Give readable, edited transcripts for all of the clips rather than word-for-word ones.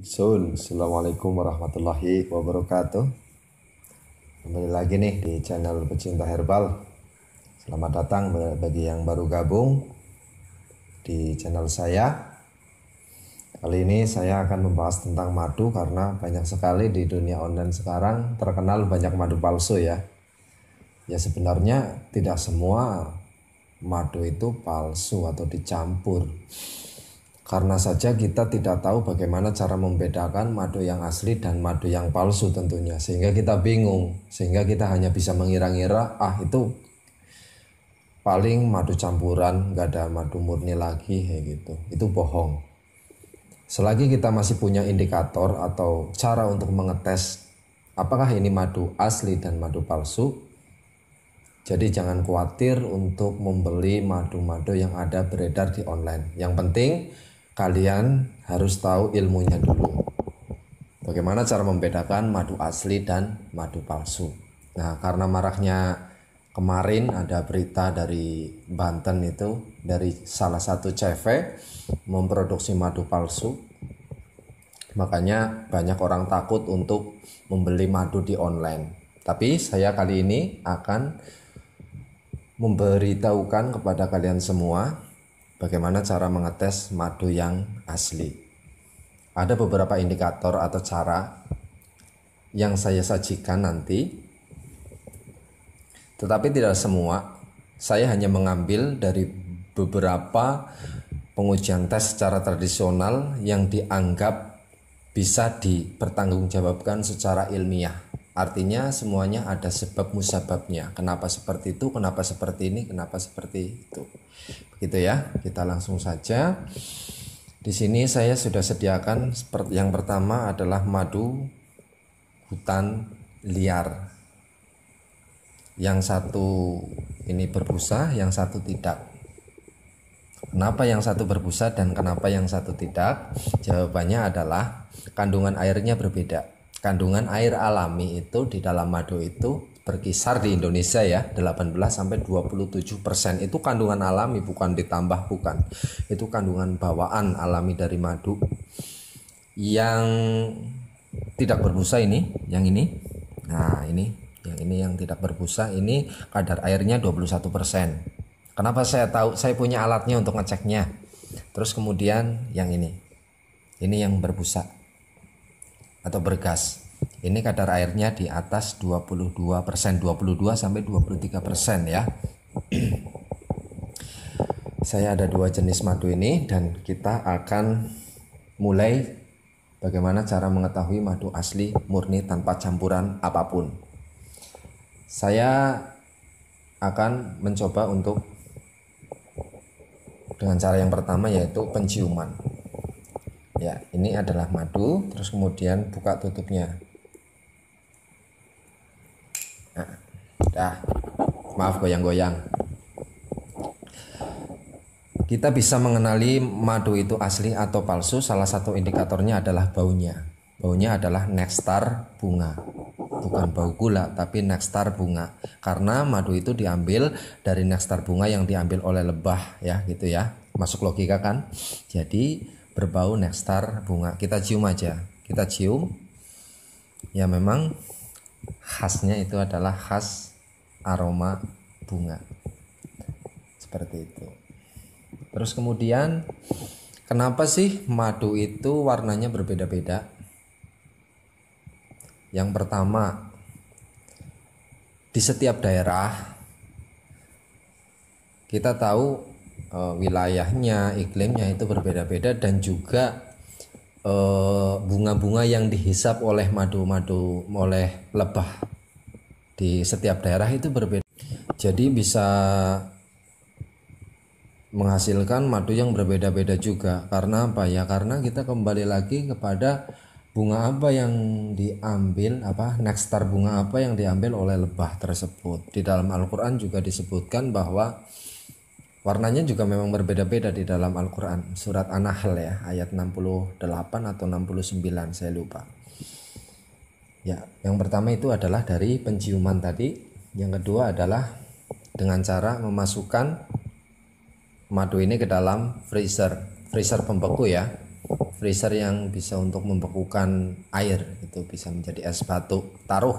Assalamualaikum warahmatullahi wabarakatuh. Kembali lagi nih di channel Pecinta Herbal. Selamat datang bagi yang baru gabung di channel saya. Kali ini saya akan membahas tentang madu karena banyak sekali di dunia online sekarang terkenal banyak madu palsu ya. Ya sebenarnya tidak semua madu itu palsu atau dicampur. Karena saja kita tidak tahu bagaimana cara membedakan madu yang asli dan madu yang palsu tentunya. Sehingga kita bingung, sehingga kita hanya bisa mengira-ngira, itu paling madu campuran, gak ada madu murni lagi kayak gitu. Itu bohong. Selagi kita masih punya indikator atau cara untuk mengetes apakah ini madu asli dan madu palsu, jadi jangan khawatir untuk membeli madu-madu yang ada beredar di online. Yang penting kalian harus tahu ilmunya dulu. Bagaimana cara membedakan madu asli dan madu palsu. Nah, karena maraknya kemarin ada berita dari Banten itu, dari salah satu CV memproduksi madu palsu. Makanya banyak orang takut untuk membeli madu di online. Tapi saya kali ini akan memberitahukan kepada kalian semua bagaimana cara mengetes madu yang asli. Ada beberapa indikator atau cara yang saya sajikan nanti, tetapi tidak semua. Saya hanya mengambil dari beberapa pengujian tes secara tradisional yang dianggap bisa dipertanggungjawabkan secara ilmiah. Artinya semuanya ada sebab musababnya. Kenapa seperti itu, kenapa seperti ini, kenapa seperti itu. Begitu ya. Kita langsung saja. Di sini saya sudah sediakan yang pertama adalah madu hutan liar. Yang satu ini berbusa, yang satu tidak. Kenapa yang satu berbusa dan kenapa yang satu tidak? Jawabannya adalah kandungan airnya berbeda. Kandungan air alami itu di dalam madu itu berkisar di Indonesia ya 18-27%. Itu kandungan alami, bukan ditambah, bukan. Itu kandungan bawaan alami dari madu. Yang tidak berbusa ini, yang ini. Nah, yang ini yang tidak berbusa ini kadar airnya 21%. Kenapa saya tahu? Saya punya alatnya untuk ngeceknya. Terus kemudian yang ini. Ini yang berbusa atau bergas. Ini kadar airnya di atas 22%, 22-23% ya. Saya ada dua jenis madu ini dan kita akan mulai bagaimana cara mengetahui madu asli murni tanpa campuran apapun. Saya akan mencoba untuk dengan cara yang pertama yaitu penciuman. Ya, ini adalah madu, terus kemudian buka tutupnya. Maaf goyang-goyang. Kita bisa mengenali madu itu asli atau palsu. Salah satu indikatornya adalah baunya. Baunya adalah nektar bunga, bukan bau gula, tapi nektar bunga. Karena madu itu diambil dari nektar bunga yang diambil oleh lebah, ya, gitu ya. Masuk logika kan? Jadi berbau nektar bunga. Kita cium aja. Kita cium. Ya memang khasnya itu adalah khas aroma bunga. Seperti itu. Terus kemudian kenapa sih madu itu warnanya berbeda-beda? Yang pertama, di setiap daerah kita tahu wilayahnya, iklimnya itu berbeda-beda dan juga bunga-bunga yang dihisap oleh madu-madu oleh lebah di setiap daerah itu berbeda. Jadi bisa menghasilkan madu yang berbeda-beda juga. Karena apa ya? Karena kita kembali lagi kepada bunga apa yang diambil, nektar bunga apa yang diambil oleh lebah tersebut. Di dalam Al-Quran juga disebutkan bahwa warnanya juga memang berbeda-beda di dalam Al-Quran. Surat An-Nahl ya, ayat 68 atau 69, saya lupa. Ya, yang pertama itu adalah dari penciuman tadi. Yang kedua adalah dengan cara memasukkan madu ini ke dalam freezer pembeku ya. freezer yang bisa untuk membekukan air, itu bisa menjadi es batu. Taruh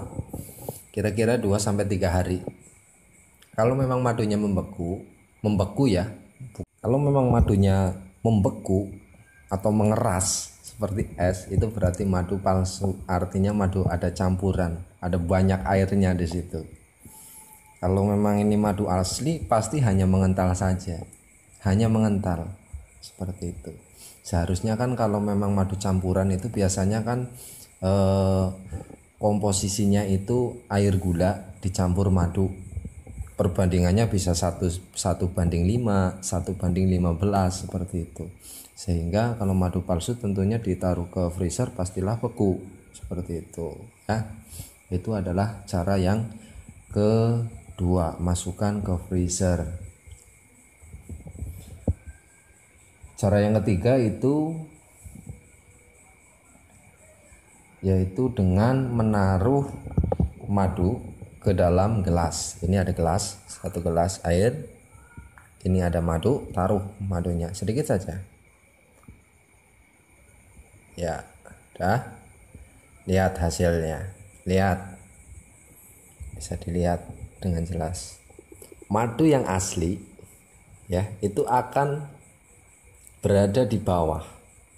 kira-kira 2-3 hari. Kalau memang madunya membeku ya. Kalau memang madunya membeku atau mengeras seperti es, itu berarti madu palsu. Artinya madu ada campuran, ada banyak airnya di situ. Kalau memang ini madu asli, pasti hanya mengental saja, hanya mengental seperti itu. Seharusnya kan kalau memang madu campuran itu biasanya kan komposisinya itu air gula dicampur madu, perbandingannya bisa 1:5, 1:15 seperti itu. Sehingga kalau madu palsu tentunya ditaruh ke freezer pastilah beku seperti itu ya. Itu adalah cara yang kedua, masukkan ke freezer. Cara yang ketiga itu yaitu dengan menaruh madu ke dalam gelas. Ini ada gelas, 1 gelas air. Ini ada madu, taruh madunya sedikit saja. Ya, udah. Lihat hasilnya. Lihat. Bisa dilihat dengan jelas. Madu yang asli ya, itu akan berada di bawah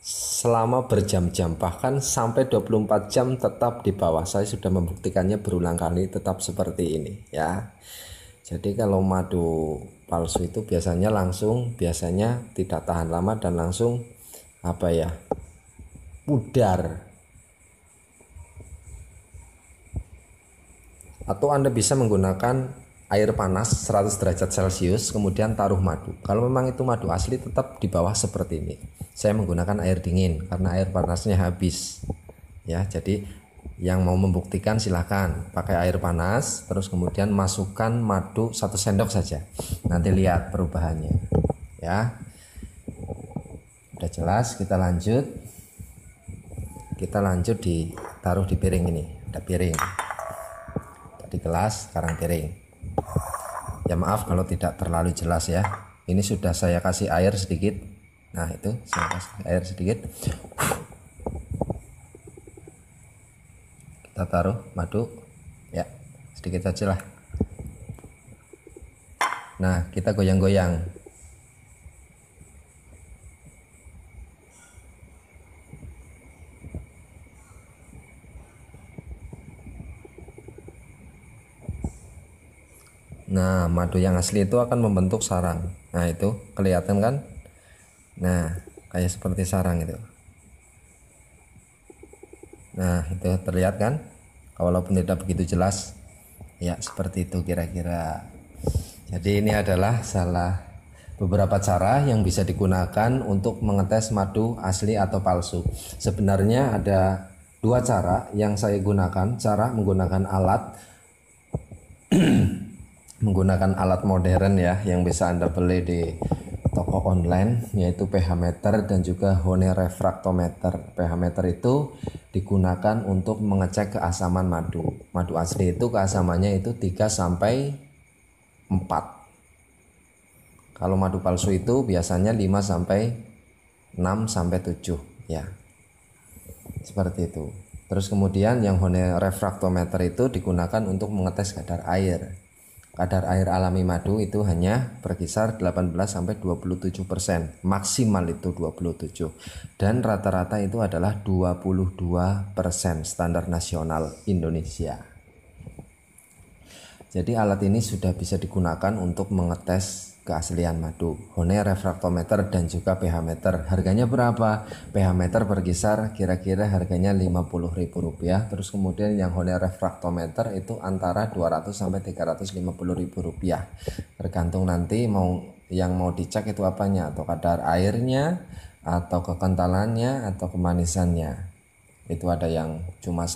selama berjam-jam, bahkan sampai 24 jam tetap di bawah. Saya sudah membuktikannya berulang kali, tetap seperti ini ya. Jadi kalau madu palsu itu biasanya tidak tahan lama dan langsung pudar. Atau Anda bisa menggunakan air panas 100 derajat Celcius, kemudian taruh madu. Kalau memang itu madu asli, tetap di bawah seperti ini. Saya menggunakan air dingin karena air panasnya habis ya. Jadi yang mau membuktikan silahkan pakai air panas, terus kemudian masukkan madu 1 sendok saja, nanti lihat perubahannya ya. Udah jelas, kita lanjut ditaruh di piring. Ini ada piring, tadi gelas, sekarang piring. Ya maaf kalau tidak terlalu jelas ya. Ini sudah saya kasih air sedikit. Nah itu saya kasih air sedikit. Kita taruh madu ya, sedikit saja lah. Nah kita goyang-goyang. Nah madu yang asli itu akan membentuk sarang. Nah itu kelihatan kan. Nah kayak seperti sarang itu. Nah itu terlihat kan, walaupun tidak begitu jelas ya, seperti itu kira-kira. Jadi ini adalah beberapa cara yang bisa digunakan untuk mengetes madu asli atau palsu. Sebenarnya ada 2 cara yang saya gunakan. Cara menggunakan alat menggunakan alat modern ya, yang bisa Anda beli di toko online, yaitu pH meter dan juga Hone refraktometer. pH meter itu digunakan untuk mengecek keasaman madu. Madu asli itu keasamannya itu 3-4. Kalau madu palsu itu biasanya 5-6-7 ya. Seperti itu. Terus kemudian yang Hone refraktometer itu digunakan untuk mengetes kadar air. Kadar air alami madu itu hanya berkisar 18-27%, maksimal itu 27, dan rata-rata itu adalah 22% standar nasional Indonesia. Jadi alat ini sudah bisa digunakan untuk mengetes keaslian madu. Hone refraktometer dan juga pH meter. Harganya berapa? pH meter berkisar kira-kira harganya Rp50.000. Terus kemudian yang Hone refraktometer itu antara Rp200-350.000. Tergantung nanti yang mau dicek itu apanya, atau kadar airnya, atau kekentalannya, atau kemanisannya. Itu ada yang cuma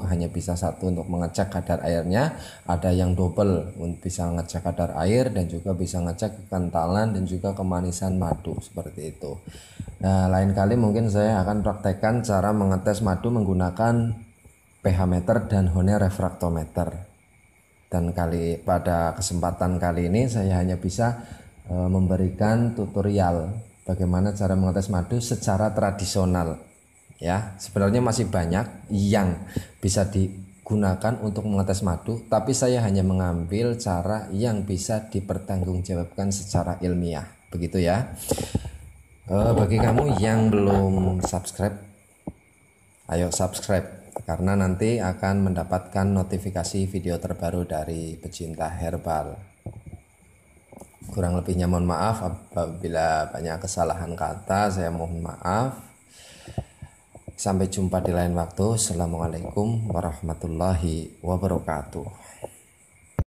hanya bisa satu untuk mengecek kadar airnya, ada yang double bisa ngecek kadar air dan juga bisa ngecek kekentalan dan juga kemanisan madu, seperti itu. Nah, lain kali mungkin saya akan praktekkan cara mengetes madu menggunakan pH meter dan Hone refraktometer. Dan pada kesempatan kali ini saya hanya bisa memberikan tutorial bagaimana cara mengetes madu secara tradisional. Ya, sebenarnya masih banyak yang bisa digunakan untuk mengetes madu, tapi saya hanya mengambil cara yang bisa dipertanggungjawabkan secara ilmiah. Begitu ya. Bagi kamu yang belum subscribe, ayo subscribe karena nanti akan mendapatkan notifikasi video terbaru dari Pecinta Herbal. Kurang lebihnya mohon maaf apabila banyak kesalahan kata, saya mohon maaf. Sampai jumpa di lain waktu. Assalamualaikum warahmatullahi wabarakatuh.